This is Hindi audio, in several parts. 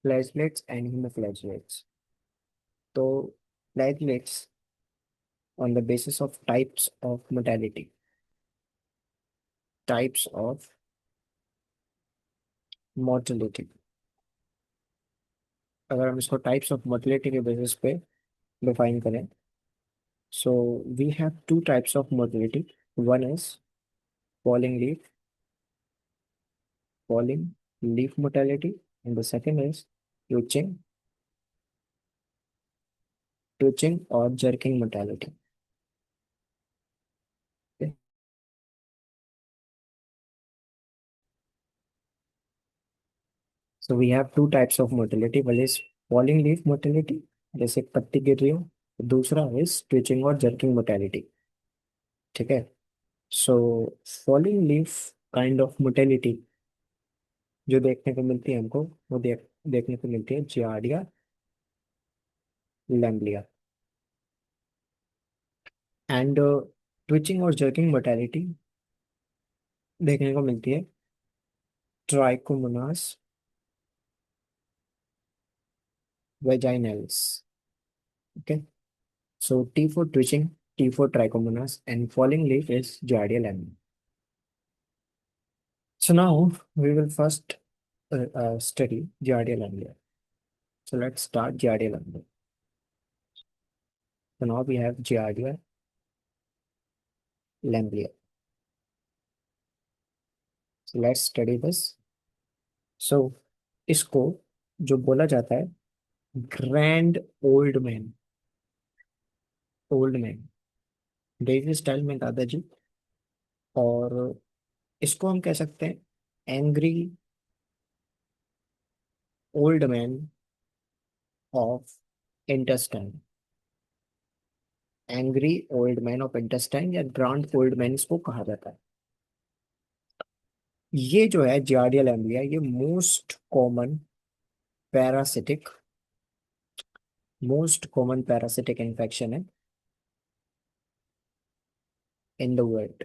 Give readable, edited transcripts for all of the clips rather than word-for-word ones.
platelets and hemoflagellates. तो platelets on the basis of types of motility. अगर हम इसको टाइप्स ऑफ मोटिलिटी के बेसिस पे डिफाइन करें, so we have two types of motility. One is falling leaf falling leaf mortality, and the second is twitching twitching or jerking mortality. Okay. So we have two types of mortality. One is falling leaf mortality, जैसे पत्ती गिर रही हो. दूसरा is twitching और jerking mortality. ठीक है. So falling leaf kind of motility जो देखने को मिलती है हमको, वो देखने को मिलती है जियार्डिया लैम्ब्लिया. एंड ट्विचिंग और जर्किंग मोटेलिटी देखने को मिलती है Trichomonas vaginalis. Okay. So T for twitching, T for Trichomonas, and falling leaf is Giardia lamblia. So now we will first study Giardia lamblia. So let's start Giardia lamblia. So now we have Giardia lamblia. So let's study this. So इसको जो बोला जाता है grand old man desi style में दादाजी. और इसको हम कह सकते हैं angry old man of intestine. Angry old man of intestine या ग्रांड ओल्ड मैन इसको कहा जाता है. ये जो है जियार्डिया लैम्ब्लिया, ये parasitic most common parasitic infection है in the world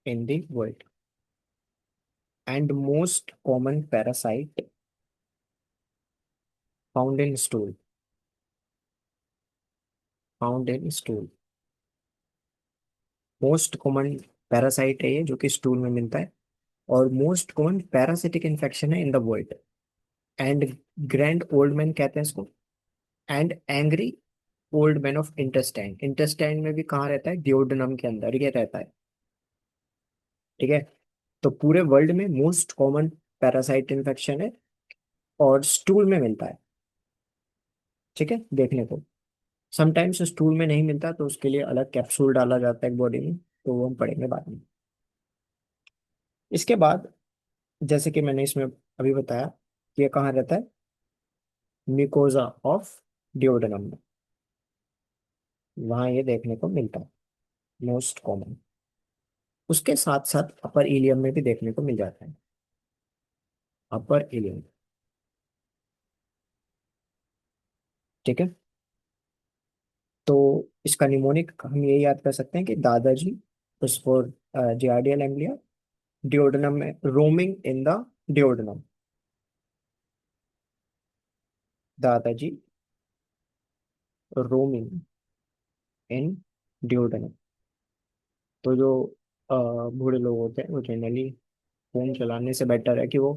in the world and most common parasite found in stool found in stool. Most common parasite है ये, जो कि स्टूल में मिलता है. और मोस्ट कॉमन पैरासिटिक इन्फेक्शन है in the world. And grand old man कहते हैं इसको. And angry old man of intestine. Intestine में भी कहाँ रहता है? डिओडेनम के अंदर ये रहता है. ठीक है. तो पूरे वर्ल्ड में मोस्ट कॉमन पैरासाइट इन्फेक्शन है और स्टूल में मिलता है. ठीक है. देखने को समटाइम्स स्टूल में नहीं मिलता, तो उसके लिए अलग कैप्सूल डाला जाता है बॉडी में, तो वो हम पढ़ेंगे बाद में. इसके बाद जैसे कि मैंने इसमें अभी बताया कि ये कहाँ रहता है? म्यूकोजा ऑफ डिओडेनम में, वहाँ ये देखने को मिलता है मोस्ट कॉमन. उसके साथ साथ अपर इलियम में भी देखने को मिल जाता है. अपर इलियम. ठीक है. तो इसका निमोनिक हम ये याद कर सकते हैं कि दादाजी उसको जियार्डिया लैम्ब्लिया डिओडेनम में रोमिंग इन द डिओडेनम. दादाजी रोमिंग इन डिओडेनम. तो जो बूढ़े लोग होते हैं वो जनरली फोन चलाने से बेटर है कि वो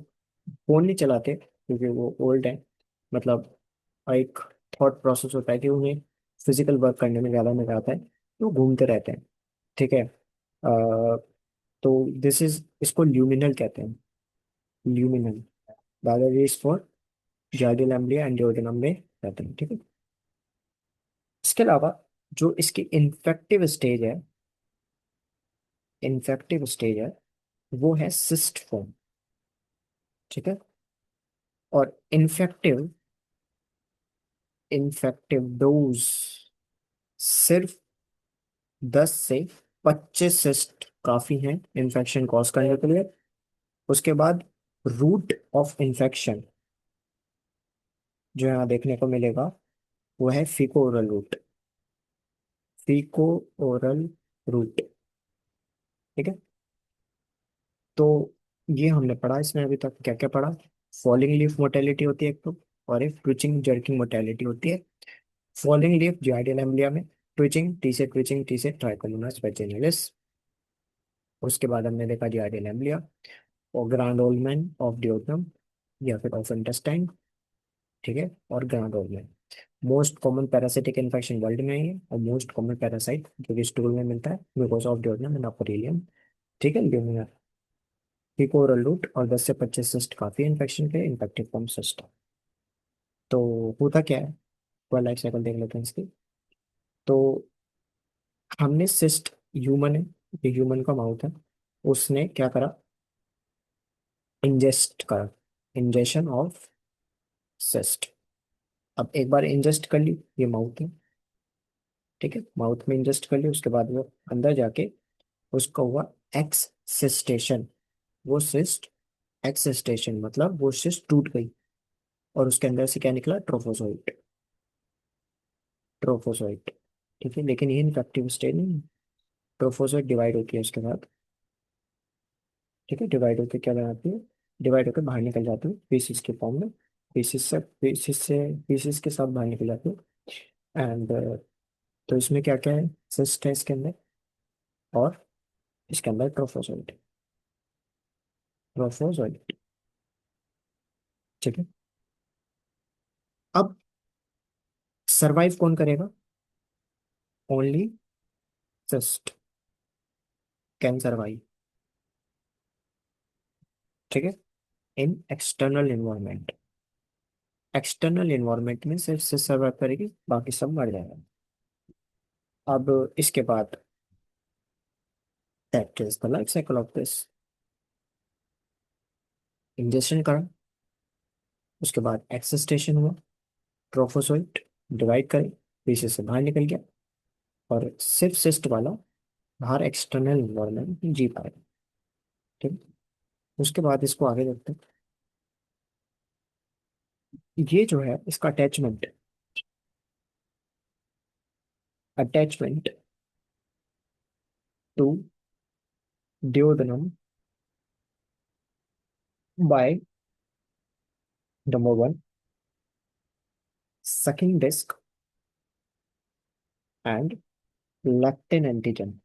फोन नहीं चलाते, क्योंकि वो ओल्ड है. मतलब एक थॉट प्रोसेस होता है कि उन्हें फिजिकल वर्क करने में ज़्यादा मजा आता है, तो वो घूमते रहते हैं. ठीक है. तो दिस इज इसको ल्यूमिनल कहते हैं. ल्यूमिनल. दादाजी इज फॉर जार्डियल एम्ब्लिया एंड डिओडेनम में रहते हैं. ठीक है. इसके अलावा जो इसकी इन्फेक्टिव स्टेज है वो है सिस्ट फॉर्म. ठीक है. और इन्फेक्टिव इन्फेक्टिव डोज सिर्फ 10 से 25 सिस्ट काफी हैं इन्फेक्शन कॉज करने के लिए. उसके बाद रूट ऑफ इन्फेक्शन जो यहाँ देखने को मिलेगा वो है faeco oral route. Faeco oral route. ठीक है. तो ये हमने पढ़ा इसमें अभी तक क्या क्या पढ़ा. फॉलिंग लीफ मोटेलिटी होती है एक तो, और एक ट्विचिंग जर्किंग मोटेलिटी होती है। फॉलिंग लीफ जियाडियल एम्ब्लिया में ट्विचिंग टी से ट्राइकोलुनस वेजिनलिस। उसके बाद हमने देखा जियाडियल एम्ब्लिया और ग्रांड ओलमेन ऑफ डिओटम या फिर ऑफ इंटेस्टाइन। ठीक है, और grand old man most common parasitic infection world में है, और मोस्ट कॉमन पैरासाइट जो कि स्टूल में मिलता है बिकॉज ऑफ डिओटम एंड अपोरिलियम। ठीक है, ल्यूमिनर पिकोरल रूट और 10 से 25 सिस्ट काफी इन्फेक्शन के इन्फेक्टिव फॉर्म सिस्ट। तो होता क्या है, पूरा लाइफ साइकिल देख लेते हैं इसकी। तो हमने सिस्ट, ह्यूमन है, ये ह्यूमन का माउथ है, उसने क्या करा, इंजेस्ट करा, इंजेशन ऑफ सिस्ट। अब एक बार इंजेस्ट कर ली, ये माउथ है, ठीक है, माउथ में इंजेस्ट कर ली, उसके बाद वो अंदर जाके उसका हुआ एक्ससिस्टेशन। वो सिस्ट, एक्ससिस्टेशन मतलब वो सिस्ट टूट गई, और उसके अंदर से क्या निकला, ट्रोफोसोइट। ट्रोफोसोइट, ठीक है, लेकिन ये इनफेक्टिव स्टेज नहीं है। ट्रोफोसोइट डिवाइड होती है उसके बाद, ठीक है, डिवाइड होकर क्या बनाती है, डिवाइड होकर बाहर निकल जाती है पीसीस के फॉर्म में। पीसीस के साथ बाहर निकल जाती है। एंड तो इसमें क्या क्या है, सिस्ट है इसके अंदर, और इसके अंदर ट्रोफोसोइट, ट्रोफोसोइट, ठीक है। अब सरवाइव कौन करेगा, ओनली सिस्ट कैन सरवाइव, ठीक है, इन एक्सटर्नल इन्वायरमेंट। एक्सटर्नल इन्वायरमेंट में सिर्फ सिस्ट सर्वाइव करेगी, बाकी सब मर जाएगा। अब इसके बाद that is the life cycle of this. Injection करा, उसके बाद एक्सस्टेशन हुआ, ट्रोफोसोइट डिवाइड करे, पीछे से बाहर निकल गया, और सिर्फ सिस्ट वाला बाहर एक्सटर्नल इन्वायरमेंट में जी पाएगा। ठीक है? उसके बाद इसको आगे देखते हैं। ये जो है इसका attachment, attachment to duodenum by number one sucking disc and lectin antigen.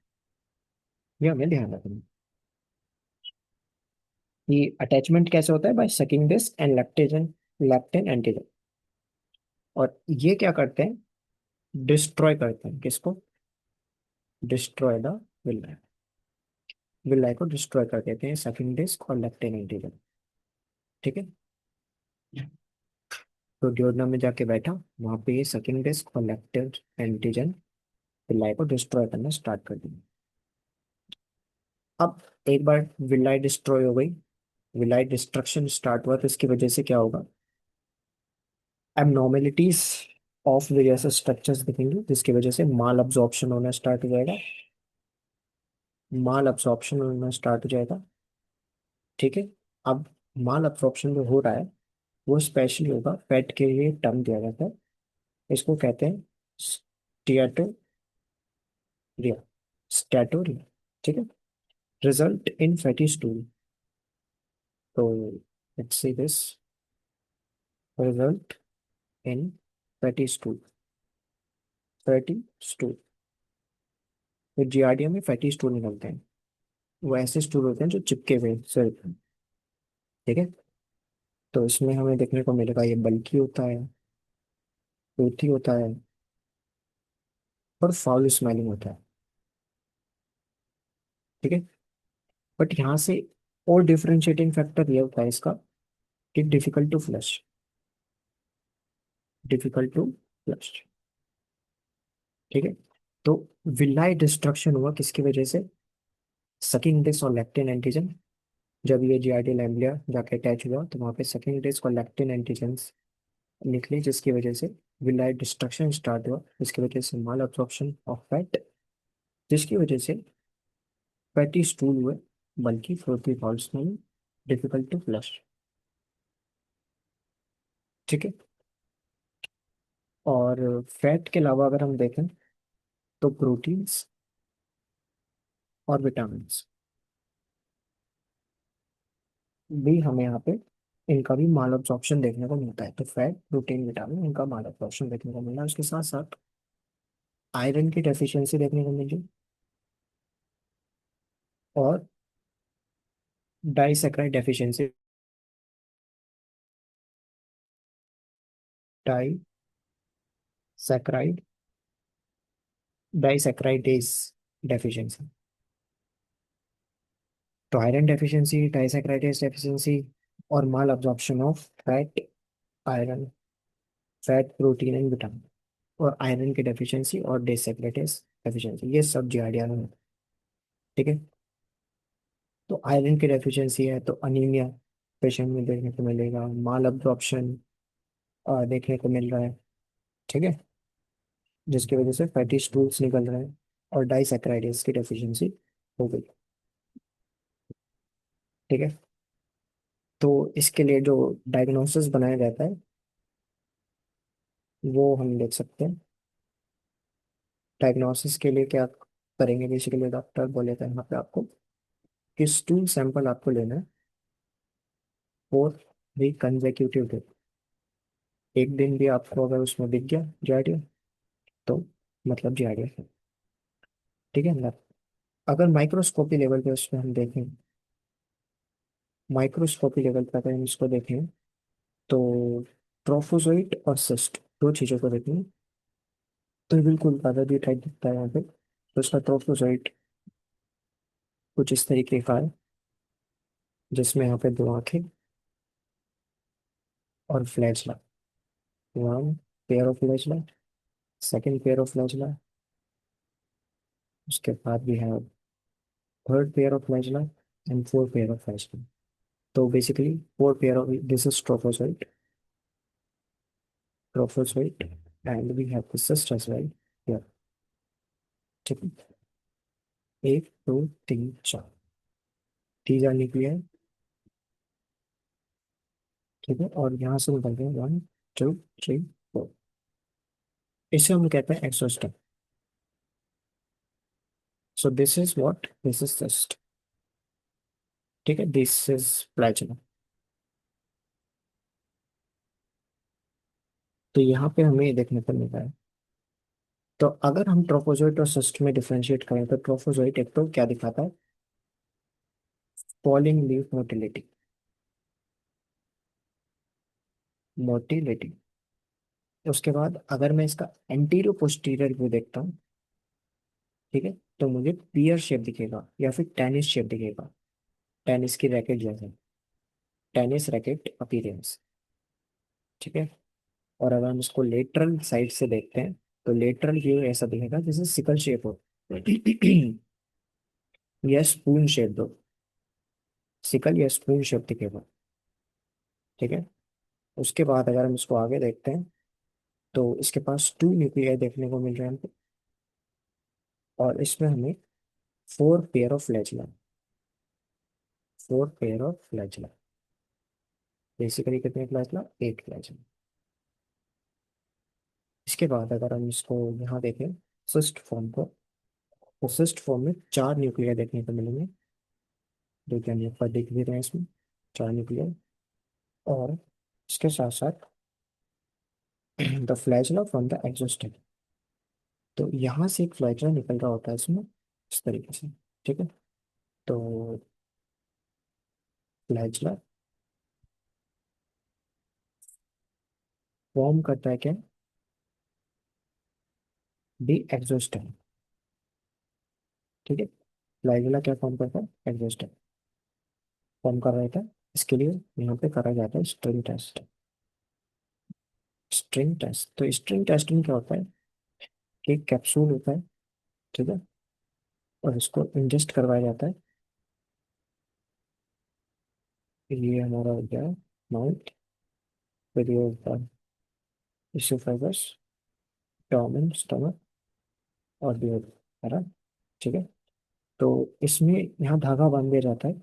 ये हमें ध्यान रखना है कि अटैचमेंट कैसे होता है, बाय सकिंग डिस्क एंड लैक्टिजन, लैक्टिन एंटीजन। और ये क्या करते हैं, डिस्ट्रॉय करते हैं किसको, डिस्ट्रॉय द विल, विलाई को डिस्ट्रॉय कर देते हैं सकिंग डिस्क और लेक्टिन एंटीजन। ठीक है, तो डिओडनम में जाके बैठा, वहां पे ये सकिंग डिस्क और लेक्टिन एंटीजन विलाई को डिस्ट्रॉय करना स्टार्ट कर दिया। अब एक बार विलाई डिस्ट्रॉय हो गई, विलाई डिस्ट्रक्शन स्टार्ट हुआ, तो इसकी वजह से क्या होगा, एबनॉर्मेलिटीज ऑफ वेरियस स्ट्रक्चर्स दिखेंगे, जिसकी वजह से माल अब्जॉर्प्शन होना स्टार्ट हो जाएगा, माल अब्जॉर्प्शन होना स्टार्ट हो जाएगा। ठीक है, अब माल अब्जॉर्प्शन जो हो रहा है वो स्पेशली होगा, फैट के लिए टर्म दिया जाता है, इसको कहते हैं स्टियाटोरिया, स्टैटोरिया। ठीक है, रिजल्ट इन फैटी स्टूल। तो let's see this, result in fatty stool, fatty stool. तो जियार्डिया में फैटी स्टूल निकलते हैं, वो ऐसे स्टूल होते हैं जो चिपके हुए सिर पे। ठीक है, तो इसमें हमें देखने को मिलेगा ये बल्की होता है, टूथी होता है, और फाउल स्मेलिंग होता है। ठीक है, बट यहाँ से और डिफरेंशिएटिंग फैक्टर ये होता है इसका कि difficult to flush, difficult to flush. ठीक है, तो विलाई डिस्ट्रक्शन हुआ किसकी वजह से, सकिंग डिस्क और लैक्टिन एंटीजन। जब ये जीआरडी लैम्ब्लिया जाके अटैच हुआ तो वहाँ पे सकिंग डिस्क और लैक्टिन एंटीजन निकले, जिसकी वजह से विलाई डिस्ट्रक्शन स्टार्ट हुआ, जिसकी वजह से माल अब्जॉर्प्शन ऑफ फैट, जिसकी वजह से फैटी स्टूल हुए, बल्कि फ्लोटी फॉल्स में डिफिकल्ट टू फ्लश। ठीक है, और फैट के अलावा अगर हम देखें तो प्रोटीन्स और विटामिन भी हमें यहाँ पे इनका भी माल अब्जॉर्प्शन देखने को मिलता है। तो फैट, प्रोटीन, विटामिन, इनका माल अब्जॉर्प्शन देखने को मिला है। उसके साथ साथ आयरन की डेफिशिएंसी देखने को मिली, और disaccharide deficiency, disaccharide disaccharidase deficiency. तो आयरन डेफिशिएंसी, डाइसेक्राइडेज डेफिशिएंसी, और malabsorption of fat, iron, fat, protein and vitamin, और आयरन की डेफिशिएंसी और डिसेक्रेटेस डेफिशिएंसी, ये सब जियाडिया में होता है। ठीक है। तो आयरन की डेफिशिएंसी है तो अनीमिया पेशेंट में देखने को मिलेगा, माल अब्जॉर्प्शन देखने को मिल रहा है। ठीक है। जिसकी वजह से फैटी स्टूल्स निकल रहे हैं, और डाइसैकेराइडेज की डेफिशिएंसी हो गई। ठीक है। तो इसके लिए जो डायग्नोसिस बनाया जाता है वो हम देख सकते हैं। डायग्नोसिस के लिए क्या करेंगे, बेसिकली डॉक्टर बोले थे यहाँ पे आपको कि स्टूल सैंपल आपको लेना है फॉर 3 कंसेक्यूटिव डे। एक दिन भी आपको अगर उसमें दिख गया जाइडिया, तो मतलब जाइडिया है। ठीक है ना। अगर माइक्रोस्कोपी लेवल पे उसमें हम देखें, माइक्रोस्कोपी लेवल पे अगर हम इसको देखें, तो ट्रोफोजोइट और सिस्ट दो चीज़ों को देखें, तो बिल्कुल आधा भी टाइप दिखता है यहाँ पे। तो उसका ट्रोफोजोइट कुछ इस तरीके का है, जिसमें यहाँ पे दो आंखें और flagella, one pair of flagella, second pair of flagella, उसके बाद भी है third pair of flagella and four pair of flagella. तो basically four pair of this is trophozoite, and we have the cyst as well here. ठीक है। एक, दो, तीन, चार, तीन आने के लिए। ठीक है। और यहाँ से निकलते हैं 1, 2, 3, 4। इसे हम कहते हैं axostyle. So this is what, this is cyst. ठीक है। This is flagella. तो यहाँ पे हमें ये देखने को मिल रहा है। तो अगर हम ट्रोफोजोइट और सिस्ट में डिफरेंशिएट करें, तो ट्रोफोजोइट एक तो क्या दिखाता है, फॉलिंग लीफ मोटिलिटी, मोटिलिटी। उसके बाद अगर मैं इसका एंटीरियो पोस्टीरियर व्यू देखता हूँ, ठीक है, तो मुझे पियर शेप दिखेगा या फिर टेनिस शेप दिखेगा, टेनिस की रैकेट जैसे, टेनिस रैकेट अपीयरेंस। ठीक है। और अगर हम इसको लेटरल साइड से देखते हैं, तो लेटरल व्यू ऐसा दिखेगा जैसे सिकल शेप हो या स्पून शेप दो, सिकल या स्पून शेप दिखेगा। ठीक है। उसके बाद अगर हम इसको आगे देखते हैं, तो इसके पास टू न्यूक्लियाई देखने को मिल रहे हैं हमको, और इसमें हमें four pair of flagella, four pair of flagella, basically कितने फ्लैचला, एट फ्लैचला। इसके बाद अगर हम इसको यहाँ देखें सिस्ट फॉर्म को, तो सिस्ट फॉर्म में चार न्यूक्लियाई देखने को मिलेंगे, जो कि हम यहाँ पर देख भी रहे हैं इसमें, चार न्यूक्लियाई। और इसके साथ साथ द फ्लैचुला फ्रॉम द एक्सोस्टम। तो यहाँ से एक फ्लैचुला निकल रहा होता है इसमें, इस तरीके से। ठीक है। तो फ्लैचुला फॉर्म करता है क्या, दी एक्सोस्टम। ठीक है। फ्लैचुला क्या फॉर्म करता है, एक्सोस्टम फॉर्म कर रहा था। इसके लिए यहाँ पे करा जाता है स्ट्रिंग टेस्ट। स्ट्रिंग टेस्ट, तो स्ट्रिंग टेस्ट में क्या होता है कि एक कैप्सूल होता है, ठीक है, और इसको इंजेस्ट करवाया जाता है। ये हमारा हो गया माउथ, फिर ये होता है इसोफेगस, टॉमन, स्टमक, और भी है ना। ठीक है। तो इसमें यहाँ धागा बांध दिया जाता है,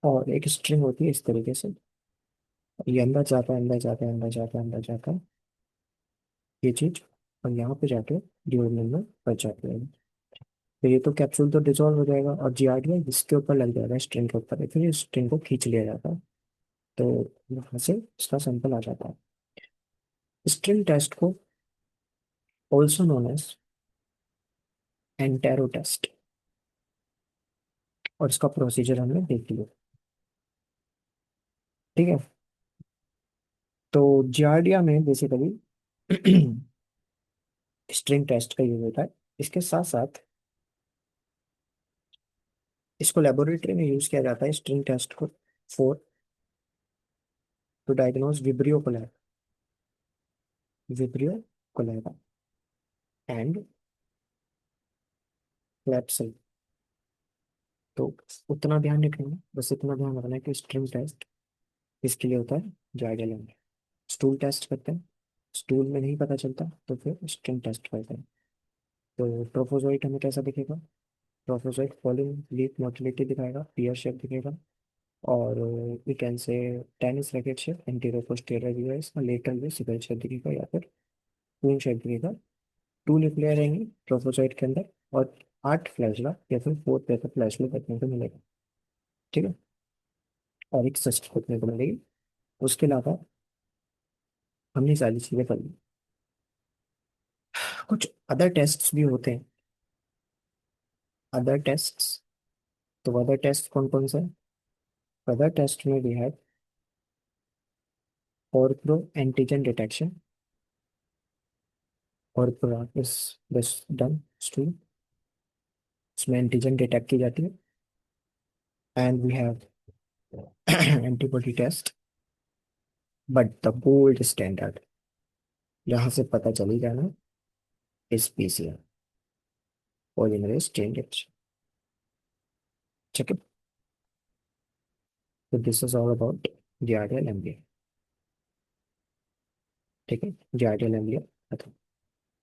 और एक स्ट्रिंग होती है इस तरीके से। ये अंदर जाता है, अंदर जाता है, अंदर जाता है, अंदर जाता है, ये चीज, और यहाँ पे जाके ड्यूरल में बच जाती है। तो ये तो कैप्सूल तो डिसॉल्व हो जाएगा, और जियाडिया इसके ऊपर लग जाएगा, स्ट्रिंग के ऊपर, फिर इस स्ट्रिंग को खींच लिया जाता है। तो यहाँ से इसका सैंपल आ जाता है। स्ट्रिंग टेस्ट को also known as entero test, और इसका प्रोसीजर हमने देख लिया। ठीक है। तो जार्डिया में बेसिकली स्ट्रिंग टेस्ट का यूज होता है। इसके साथ साथ इसको लेबोरेटरी में यूज किया जाता है स्ट्रिंग टेस्ट को for to diagnose Vibrio cholerae and क्लैप्सिल। तो उतना ध्यान रखना है, बस इतना ध्यान रखना है कि स्ट्रिंग टेस्ट इसके लिए होता है जार्डिया लैब में। स्टूल टेस्ट करते हैं, स्टूल में नहीं पता चलता तो फिर स्ट्रिंग टेस्ट करते हैं। तो ट्रोफोजोइट हमें कैसा दिखेगा? ट्रोफोजोइट फॉलोइंग लीफ मोटिलिटी दिखाएगा, पियर शेप दिखेगा, और we can say tennis racket shape, anterior posterior view है इसका, लेटरल व्यू सिकल शेप दिखेगा या फिर पून शेप दिखेगा। टू न्यूक्लियर रहेंगे ट्रोफोजोइट के अंदर, और 8 फ्लैजला या फिर 4 पेपर फ्लैजला देखने को मिलेगा। ठीक है, और एक सिस्ट देखने को मिलेगी। उसके अलावा हमने सारी चीजें कर ली। कुछ अदर टेस्ट भी होते हैं। अदर टेस्ट, तो अदर टेस्ट कौन कौन से? अदर टेस्ट में भी है copro antigen detection, copro is this done stool, इसमें एंटीजन डिटेक्ट की जाती है। And we have antibody test, but the gold standard जहाँ से पता चली जाना is PCR, polymerase chain reaction. ठीक है। तो this is all about giardial एमबीए। ठीक है, जियारडियल एमबीए।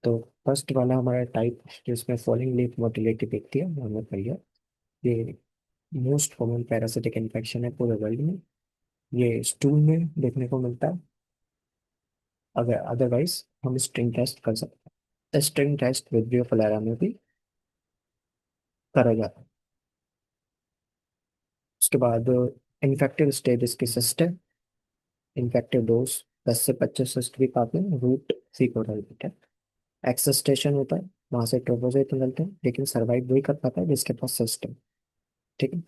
तो फर्स्ट वाला हमारा टाइप जिसमें फॉलिंग लीफ मोटिलिटी दिखती है वो हमने कर लिया। ये मोस्ट कॉमन पैरासिटिक इन्फेक्शन है पूरे वर्ल्ड में। ये स्टूल में देखने को मिलता है। अगर अदरवाइज हम स्ट्रिंग टेस्ट कर सकते हैं। स्ट्रिंग टेस्ट विब्रियो फुलेरा में भी करा जाता है। उसके बाद इन्फेक्टिव स्टेज इसकी सिस्ट है। इन्फेक्टिव डोज 10 से 25 सिस्ट भी काफी है। रूट सीकोडाइट है। एक्सस्टेशन होता है, वहां से ट्रोपोजेट निकलते हैं, लेकिन सर्वाइव वही कर पाता है जिसके पास सिस्ट है। ठीक है।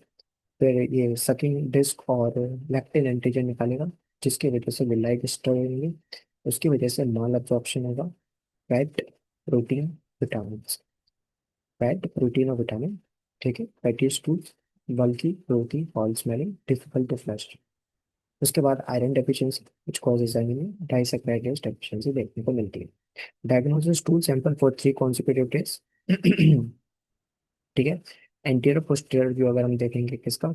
फिर ये सकिंग डिस्क और लैक्टिन एंटीजन निकालेगा, जिसकी वजह से विलाई डिस्ट्रॉय होंगे। उसकी वजह से माल अब्जॉर्प्शन होगा। Fat, protein, vitamin. Fat, protein और विटामिन। ठीक है। Fatty stools, bulky frothy, foul smelling, difficult to flush. उसके बाद iron deficiency which causes anaemia, disaccharides deficiency देखने को मिलती है। Diagnosis tool sample for 3 consecutive days. ठीक है। एंटीरियर पोस्टीरियर व्यू अगर हम देखेंगे किसका,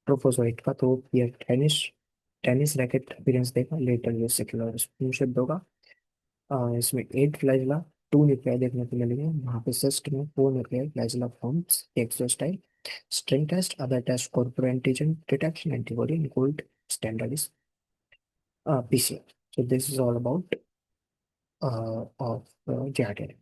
ट्रोफोजोइट का, तो ये टेनिस टेनिस रैकेट अपीयरेंस देगा, लेटर ये सेक्युलर स्पूनशिप होगा। इसमें 8 फ्लैजला, 2 न्यूक्लियाई देखने को मिलेंगे। वहाँ पे सिस्ट में 4 nuclei flagella forms axostyle. String test, other test copro antigen detection, antibody, gold standard is PCR. So this is all about of JRTL.